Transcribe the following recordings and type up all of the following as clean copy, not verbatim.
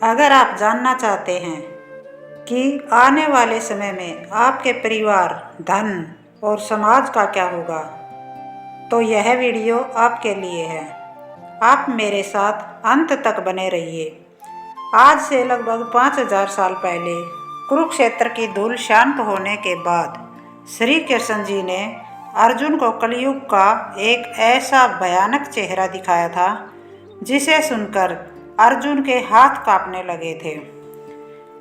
अगर आप जानना चाहते हैं कि आने वाले समय में आपके परिवार, धन और समाज का क्या होगा, तो यह वीडियो आपके लिए है। आप मेरे साथ अंत तक बने रहिए। आज से लगभग 5000 साल पहले कुरुक्षेत्र की धूल शांत होने के बाद श्री कृष्ण जी ने अर्जुन को कलयुग का एक ऐसा भयानक चेहरा दिखाया था जिसे सुनकर अर्जुन के हाथ कांपने लगे थे।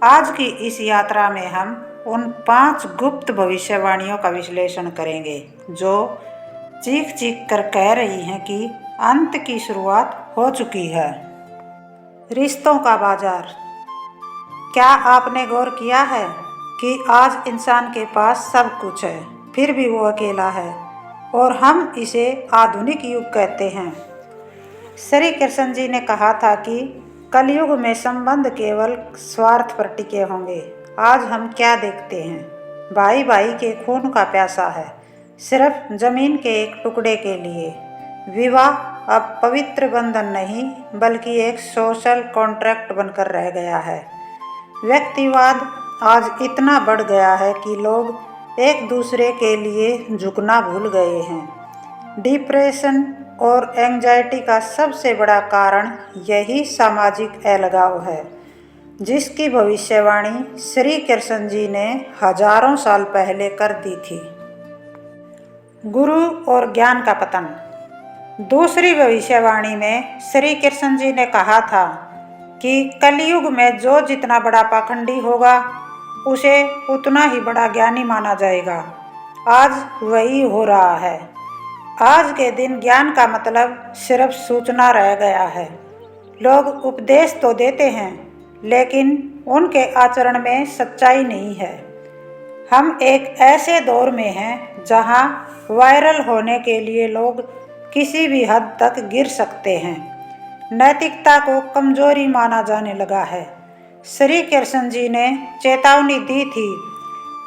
आज की इस यात्रा में हम उन 5 गुप्त भविष्यवाणियों का विश्लेषण करेंगे जो चीख चीख कर कह रही हैं कि अंत की शुरुआत हो चुकी है। रिश्तों का बाजार। क्या आपने गौर किया है कि आज इंसान के पास सब कुछ है, फिर भी वो अकेला है और हम इसे आधुनिक युग कहते हैं। श्री कृष्ण जी ने कहा था कि कलयुग में संबंध केवल स्वार्थ पर टिके होंगे। आज हम क्या देखते हैं? भाई भाई के खून का प्यासा है, सिर्फ जमीन के एक टुकड़े के लिए। विवाह अब पवित्र बंधन नहीं बल्कि एक सोशल कॉन्ट्रैक्ट बनकर रह गया है। व्यक्तिवाद आज इतना बढ़ गया है कि लोग एक दूसरे के लिए झुकना भूल गए हैं। डिप्रेशन और एंजाइटी का सबसे बड़ा कारण यही सामाजिक अलगाव है, जिसकी भविष्यवाणी श्री कृष्ण जी ने हजारों साल पहले कर दी थी। गुरु और ज्ञान का पतन। दूसरी भविष्यवाणी में श्री कृष्ण जी ने कहा था कि कलयुग में जो जितना बड़ा पाखंडी होगा उसे उतना ही बड़ा ज्ञानी माना जाएगा। आज वही हो रहा है। आज के दिन ज्ञान का मतलब सिर्फ सूचना रह गया है। लोग उपदेश तो देते हैं लेकिन उनके आचरण में सच्चाई नहीं है। हम एक ऐसे दौर में हैं जहां वायरल होने के लिए लोग किसी भी हद तक गिर सकते हैं। नैतिकता को कमजोरी माना जाने लगा है। श्री कृष्ण जी ने चेतावनी दी थी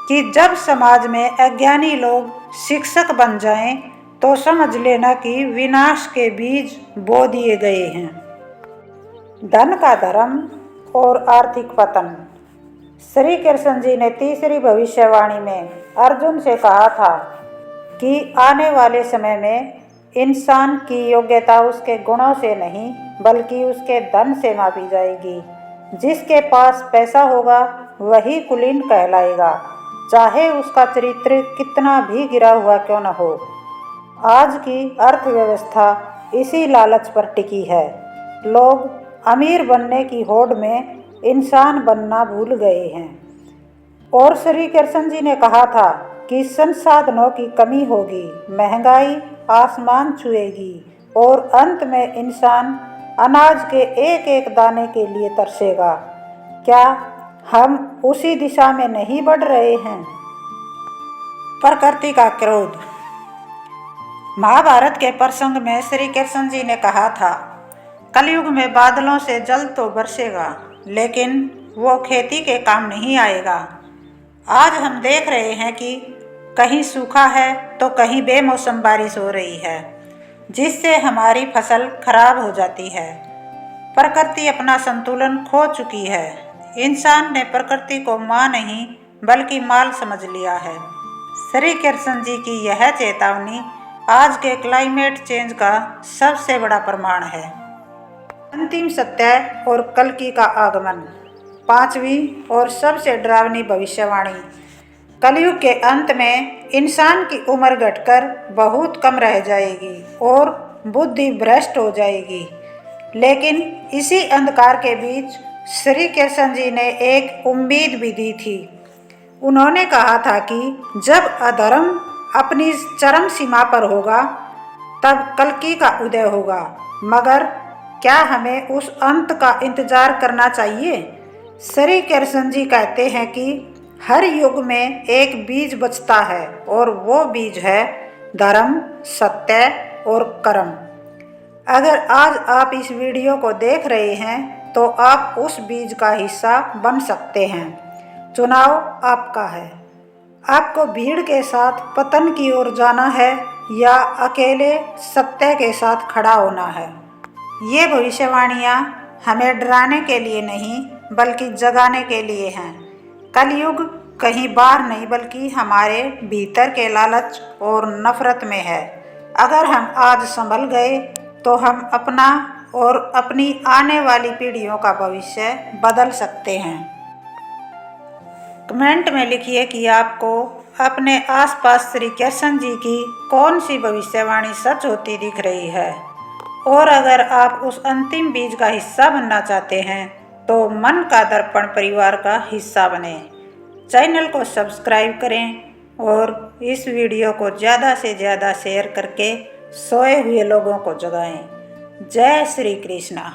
कि जब समाज में अज्ञानी लोग शिक्षक बन जाएं तो समझ लेना कि विनाश के बीज बो दिए गए हैं। धन का धर्म और आर्थिक पतन। श्री कृष्ण जी ने तीसरी भविष्यवाणी में अर्जुन से कहा था कि आने वाले समय में इंसान की योग्यता उसके गुणों से नहीं बल्कि उसके धन से मापी जाएगी। जिसके पास पैसा होगा वही कुलीन कहलाएगा, चाहे उसका चरित्र कितना भी गिरा हुआ क्यों न हो। आज की अर्थव्यवस्था इसी लालच पर टिकी है। लोग अमीर बनने की होड़ में इंसान बनना भूल गए हैं। और श्री कृष्ण जी ने कहा था कि संसाधनों की कमी होगी, महंगाई आसमान छुएगी और अंत में इंसान अनाज के एक एक दाने के लिए तरसेगा। क्या हम उसी दिशा में नहीं बढ़ रहे हैं? प्रकृति का क्रोध। महाभारत के प्रसंग में श्री कृष्ण जी ने कहा था, कलयुग में बादलों से जल तो बरसेगा लेकिन वो खेती के काम नहीं आएगा। आज हम देख रहे हैं कि कहीं सूखा है तो कहीं बेमौसम बारिश हो रही है, जिससे हमारी फसल खराब हो जाती है। प्रकृति अपना संतुलन खो चुकी है। इंसान ने प्रकृति को माँ नहीं बल्कि माल समझ लिया है। श्री कृष्ण जी की यह चेतावनी आज के क्लाइमेट चेंज का सबसे बड़ा प्रमाण है। अंतिम सत्य और कल्कि का आगमन। पांचवी और सबसे डरावनी भविष्यवाणी। कलयुग के अंत में इंसान की उम्र घटकर बहुत कम रह जाएगी और बुद्धि भ्रष्ट हो जाएगी। लेकिन इसी अंधकार के बीच श्री कृष्ण जी ने एक उम्मीद भी दी थी। उन्होंने कहा था कि जब अधर्म अपनी चरम सीमा पर होगा तब कल्कि का उदय होगा। मगर क्या हमें उस अंत का इंतजार करना चाहिए? श्री कृष्ण जी कहते हैं कि हर युग में एक बीज बचता है और वो बीज है धर्म, सत्य और कर्म। अगर आज आप इस वीडियो को देख रहे हैं तो आप उस बीज का हिस्सा बन सकते हैं। चुनाव आपका है। आपको भीड़ के साथ पतन की ओर जाना है या अकेले सत्य के साथ खड़ा होना है। ये भविष्यवाणियाँ हमें डराने के लिए नहीं बल्कि जगाने के लिए हैं। कलयुग कहीं बाहर नहीं बल्कि हमारे भीतर के लालच और नफरत में है। अगर हम आज संभल गए तो हम अपना और अपनी आने वाली पीढ़ियों का भविष्य बदल सकते हैं। कमेंट में लिखिए कि आपको अपने आसपास श्री कृष्ण जी की कौन सी भविष्यवाणी सच होती दिख रही है। और अगर आप उस अंतिम बीज का हिस्सा बनना चाहते हैं तो मन का दर्पण परिवार का हिस्सा बने। चैनल को सब्सक्राइब करें और इस वीडियो को ज़्यादा से ज़्यादा शेयर करके सोए हुए लोगों को जगाएं। जय श्री कृष्णा।